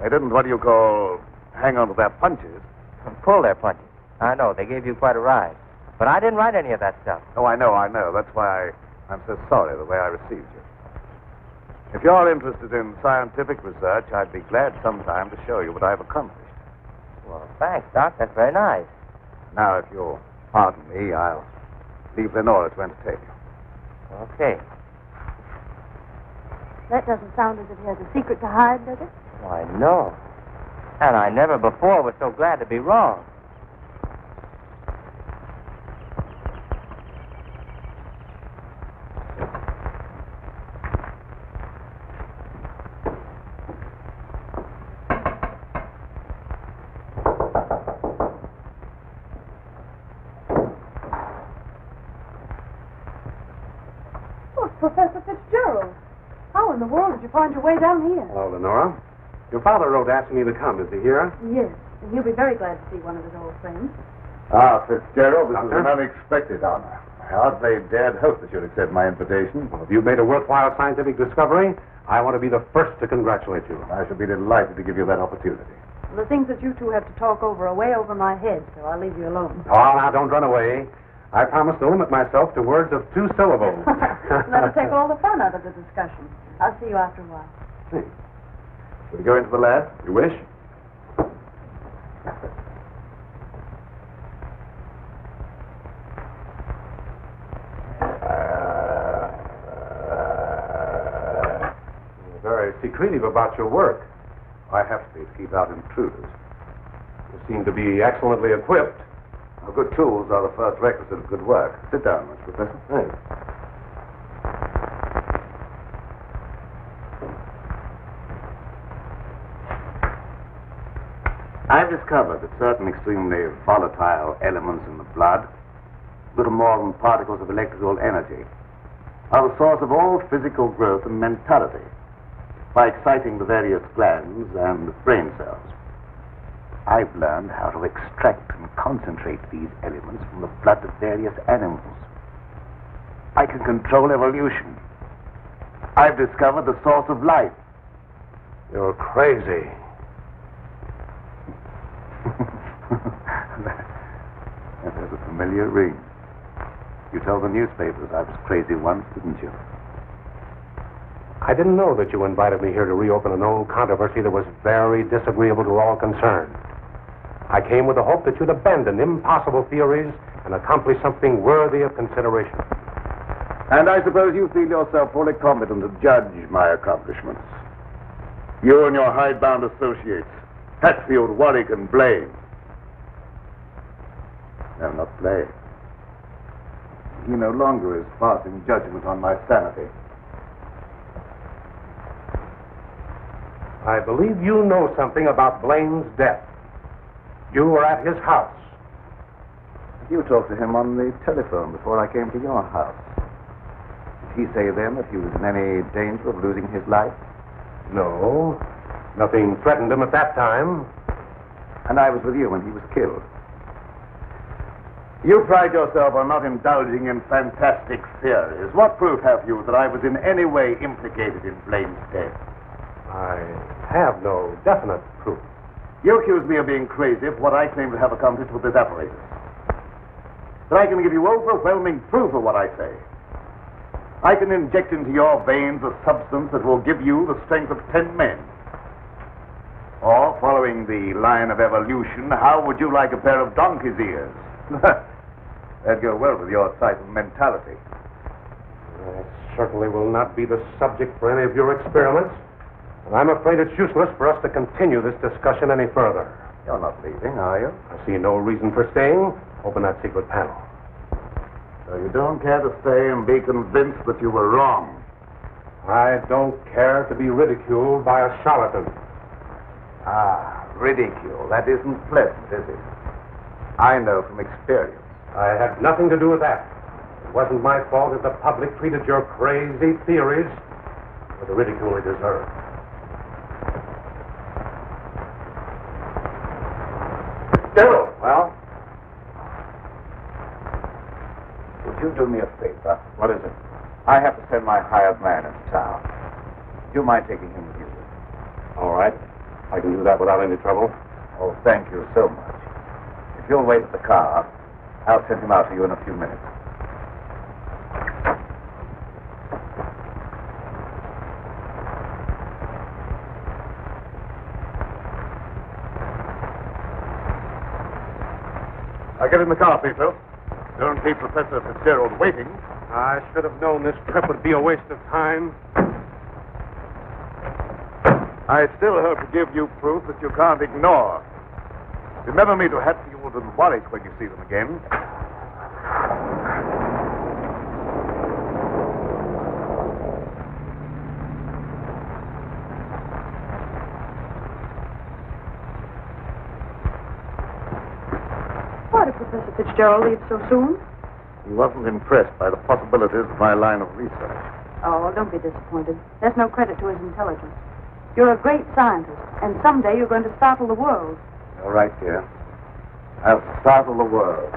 They didn't, what do you call, hang on to their punches. Pull their punches. I know, they gave you quite a ride. But I didn't write any of that stuff. Oh, I know. That's why I'm so sorry the way I received you. If you're interested in scientific research, I'd be glad sometime to show you what I've accomplished. Well, thanks, Doc. That's very nice. Now, if you'll pardon me, I'll leave Lenora to entertain you. Okay. That doesn't sound as if he has a secret to hide, does it? Why, no. And I never before was so glad to be wrong. Professor Fitzgerald. How in the world did you find your way down here? Hello, Lenora. Your father wrote asking me to come. Is he here? Yes, and he'll be very glad to see one of his old friends. Ah, Fitzgerald, this is Doctor? an unexpected honor. I hardly dared hope that you'd accept my invitation. Well, if you've made a worthwhile scientific discovery, I want to be the first to congratulate you. I shall be delighted to give you that opportunity. The things that you two have to talk over are way over my head, so I'll leave you alone. Oh, now, don't run away. I promise to limit myself to words of 2 syllables. That'll take all the fun out of the discussion. I'll see you after a while. Will you go into the lab? You wish? You're very secretive about your work. I have to be to keep out intruders. You seem to be excellently equipped. Well, good tools are the first requisite of good work. Sit down, Mr. Professor. Thanks. I've discovered that certain extremely volatile elements in the blood, little more than particles of electrical energy, are the source of all physical growth and mentality by exciting the various glands and brain cells. I've learned how to extract and concentrate these elements from the blood of various animals. I can control evolution. I've discovered the source of life. You're crazy. That has a familiar ring. You told the newspapers I was crazy once, didn't you? I didn't know that you invited me here to reopen an old controversy that was very disagreeable to all concerned. I came with the hope that you'd abandon impossible theories and accomplish something worthy of consideration. And I suppose you feel yourself fully competent to judge my accomplishments. You and your hidebound associates, Hatfield, Warwick, and Blaine. No, not Blaine. He no longer is passing judgment on my sanity. I believe you know something about Blaine's death. You were at his house. You talked to him on the telephone before I came to your house. Did he say then that he was in any danger of losing his life? No. Nothing threatened him at that time. And I was with you when he was killed. You pride yourself on not indulging in fantastic theories. What proof have you that I was in any way implicated in Blaine's death? I have no definite proof. You accuse me of being crazy for what I claim to have accomplished with this apparatus. But I can give you overwhelming proof of what I say. I can inject into your veins a substance that will give you the strength of 10 men. Or, following the line of evolution, how would you like a pair of donkey's ears? That'd go well with your type of mentality. That certainly will not be the subject for any of your experiments. And I'm afraid it's useless for us to continue this discussion any further. You're not leaving, are you? I see no reason for staying. Open that secret panel. So you don't care to stay and be convinced that you were wrong? I don't care to be ridiculed by a charlatan. Ah, ridicule. That isn't pleasant, is it? I know from experience. I had nothing to do with that. It wasn't my fault if the public treated your crazy theories with the ridicule they deserve. Gerald, well? Would you do me a favor? What is it? I have to send my hired man into town. Do you mind taking him with you? All right. I can do that without any trouble. Oh, thank you so much. If you'll wait at the car, I'll send him out to you in a few minutes. I'll get in the car, Petro. Don't keep Professor Fitzgerald waiting. I should have known this trip would be a waste of time. I still hope to give you proof that you can't ignore. Remember me to Hatfield and Warwick when you see them again. Why did Professor Fitzgerald leave so soon? He wasn't impressed by the possibilities of my line of research. Oh, don't be disappointed. There's no credit to his intelligence. You're a great scientist, and someday you're going to startle the world. All right, dear. I'll startle the world.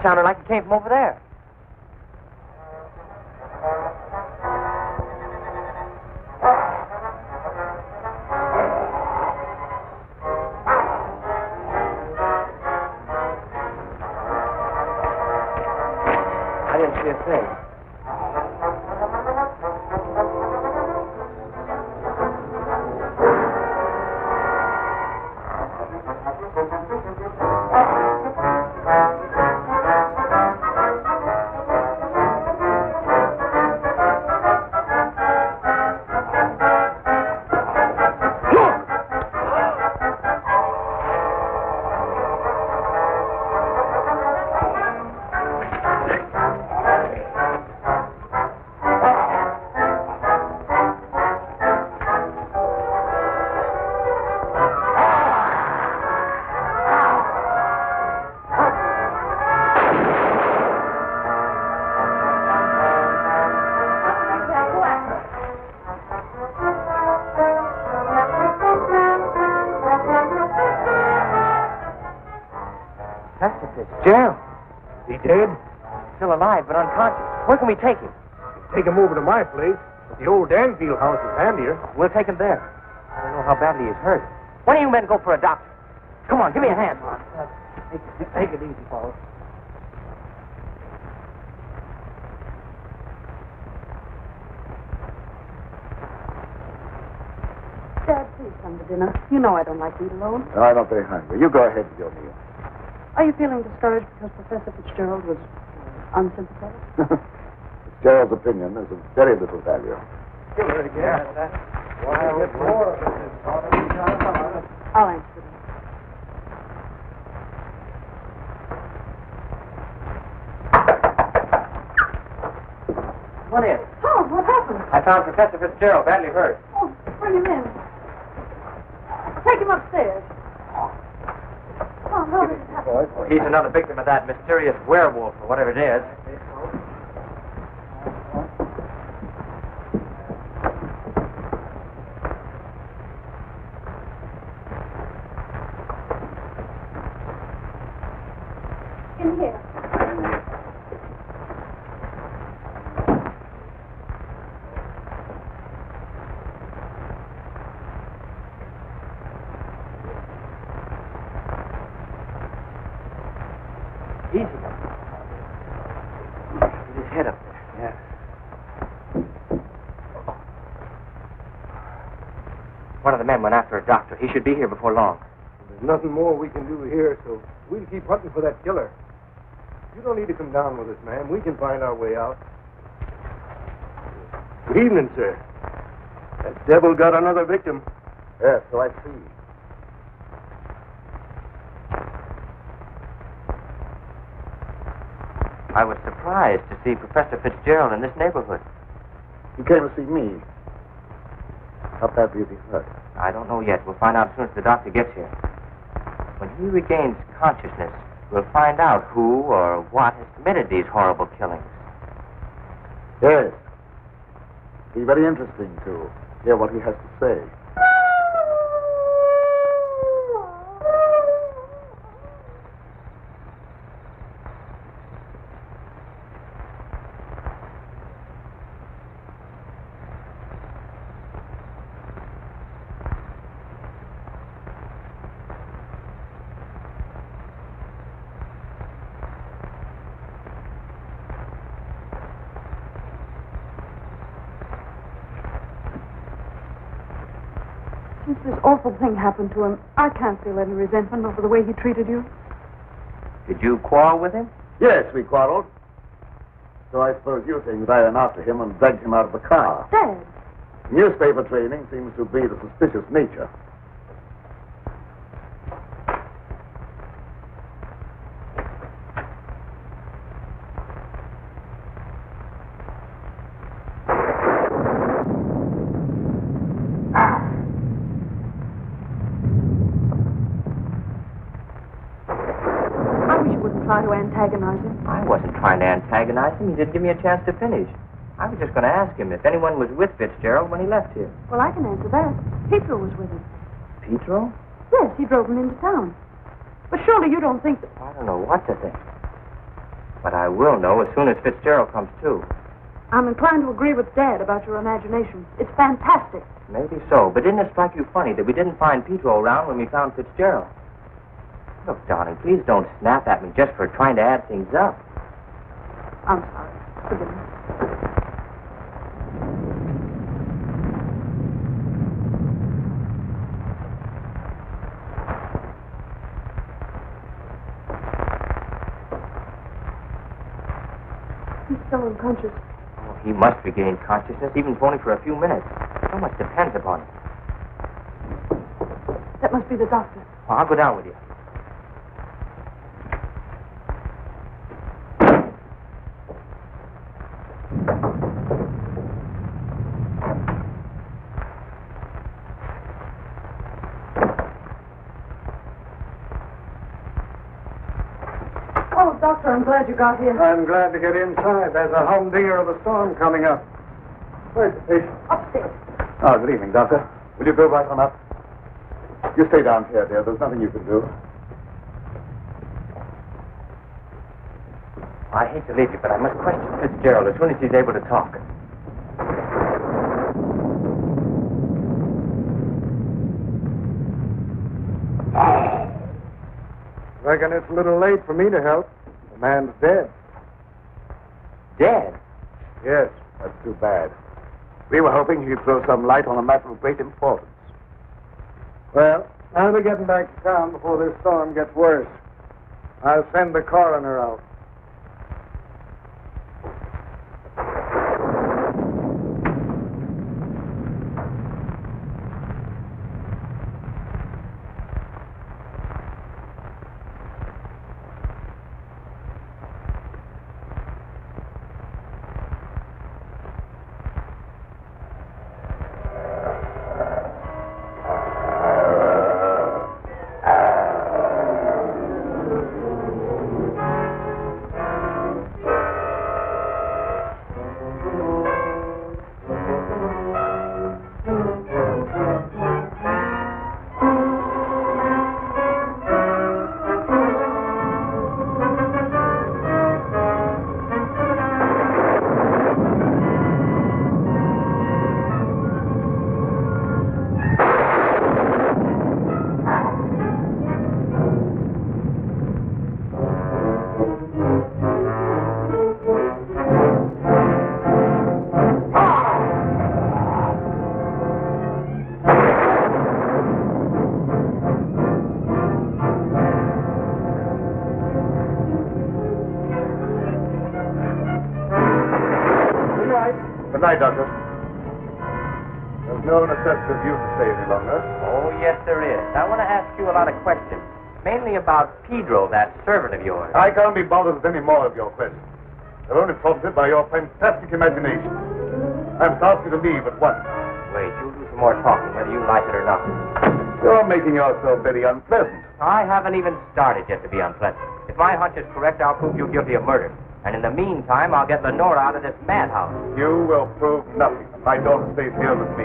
Sounded like it came from over there. I didn't see a thing. Fitzgerald. He dead? Still alive, but unconscious. Where can we take him? Take him over to my place. The old Danfield house is handier. We'll take him there. I don't know how badly he's hurt. Why don't you men go for a doctor? Come on, give me a hand. Take it easy, fellas. Dad, please come to dinner. You know I don't like to eat alone. No, I'm not very hungry. You go ahead with your meal. Are you feeling discouraged because Professor Fitzgerald was unsympathetic? Fitzgerald's opinion is of very little value. I'll answer them. Come on in. Oh, what happened? I found Professor Fitzgerald badly hurt. Oh, bring him in. Take him upstairs. Oh, how did it happen? Well, he's another victim of that mysterious werewolf, or whatever it is. In here. Easy. Get his head up there. Yeah. One of the men went after a doctor. He should be here before long. There's nothing more we can do here, so we'll keep hunting for that killer. You don't need to come down with us, ma'am. We can find our way out. Good evening, sir. That devil got another victim. Yes, so I see. I was surprised to see Professor Fitzgerald in this neighborhood. He came to see me. How badly is he hurt? I don't know yet. We'll find out as soon as the doctor gets here. When he regains consciousness, we'll find out who or what has committed these horrible killings. Yes. It'll be very interesting to hear what he has to say. Since this awful thing happened to him, I can't feel any resentment over the way he treated you. Did you quarrel with him? Yes, we quarreled. So I suppose you think that I ran after him and dragged him out of the car. Dad! Newspaper training seems to be the suspicious nature. Try to antagonize him. I wasn't trying to antagonize him. He didn't give me a chance to finish. I was just going to ask him if anyone was with Fitzgerald when he left here. Well, I can answer that. Petro was with him. Petro? Yes, he drove him into town. But surely you don't think that... I don't know what to think. But I will know as soon as Fitzgerald comes to. I'm inclined to agree with Dad about your imagination. It's fantastic. Maybe so, but didn't it strike you funny that we didn't find Petro around when we found Fitzgerald? Look, darling, please don't snap at me just for trying to add things up. I'm sorry. Forgive me. He's still unconscious. Oh, he must regain consciousness, even if only for a few minutes. So much depends upon it. That must be the doctor. Well, I'll go down with you. Oh, Doctor, I'm glad you got here. I'm glad to get inside. There's a humdinger of a storm coming up. Where's the patient? Upstairs. Oh, good evening, Doctor. Will you go right on up? You stay down here, dear. There's nothing you can do. I hate to leave you, but I must question Fitzgerald as soon as he's able to talk. Reckon it's a little late for me to help. The man's dead. Dead? Yes, that's too bad. We were hoping he'd throw some light on a matter of great importance. Well, I'll be getting back to town before this storm gets worse. I'll send the coroner out. Good night, Doctor. There's no necessity for you to stay any longer. Oh, yes, there is. I want to ask you a lot of questions, mainly about Pedro, that servant of yours. I can't be bothered with any more of your questions. They're only prompted by your fantastic imagination. I must ask you to leave at once. Wait, you'll do some more talking, whether you like it or not. You're making yourself very unpleasant. I haven't even started yet to be unpleasant. If my hunch is correct, I'll prove you guilty of murder. And in the meantime, I'll get Lenora out of this madhouse. You will prove nothing. My daughter stays here with me.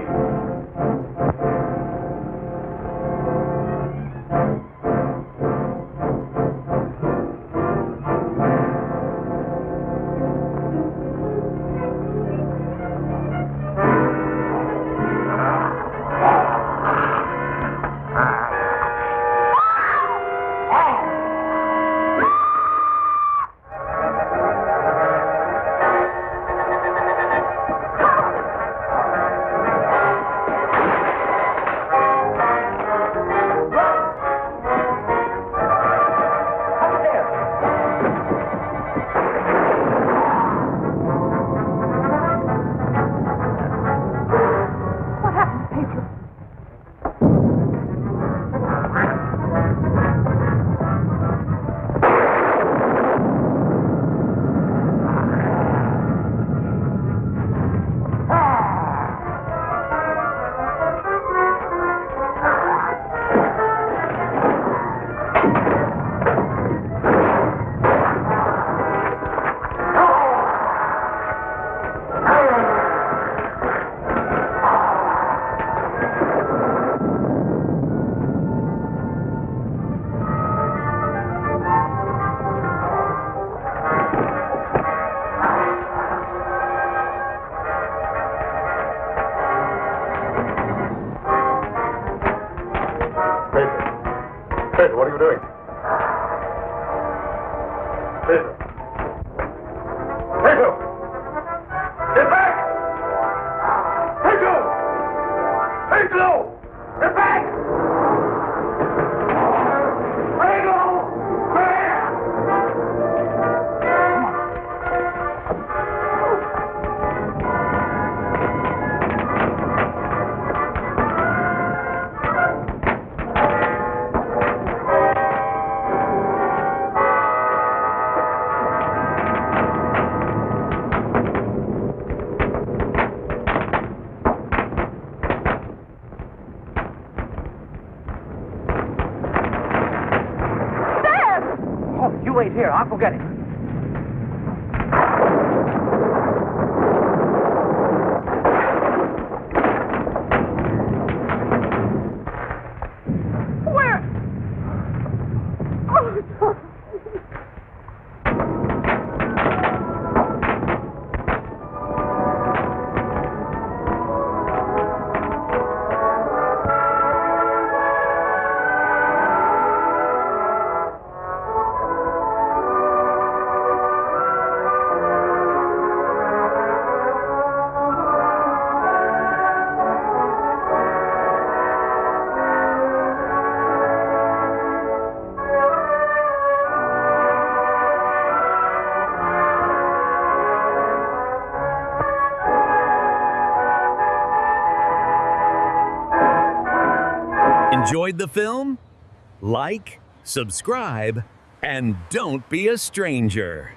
Petro, what are you doing? Petro! Petro! Get back! Petro! Petro! Get back! Petro! Wait here, I'll go get it. Where? Oh, Tom. Enjoyed the film? Like, subscribe, and don't be a stranger.